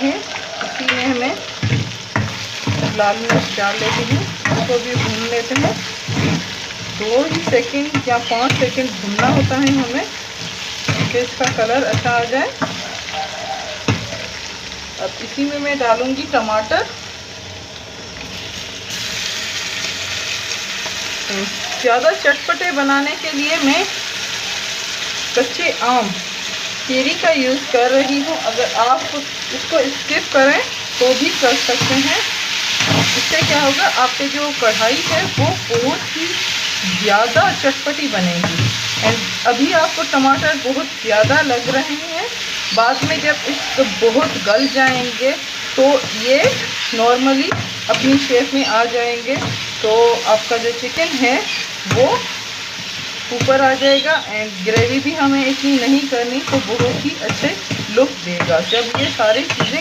हैं। इसी में हमें लाल मिर्च डाल लेते हैं, इसको भी भून लेते हैं। 2 ही सेकंड या 5 सेकंड भूनना होता है हमें कि इसका कलर अच्छा आ जाए। अब इसी में मैं डालूंगी टमाटर। ज़्यादा चटपटे बनाने के लिए मैं कच्चे आम चेरी का यूज़ कर रही हूँ। अगर आप इसको स्किप करें तो भी कर सकते हैं। इससे क्या होगा, आपकी जो कढ़ाई है वो बहुत ही ज़्यादा चटपटी बनेगी। एंड अभी आपको टमाटर बहुत ज़्यादा लग रहे हैं, बाद में जब इस बहुत गल जाएंगे तो ये नॉर्मली अपनी शेप में आ जाएंगे, तो आपका जो चिकन है वो ऊपर आ जाएगा। एंड ग्रेवी भी हमें इतनी नहीं करनी, तो बहुत ही अच्छे लुक देगा जब ये सारी चीज़ें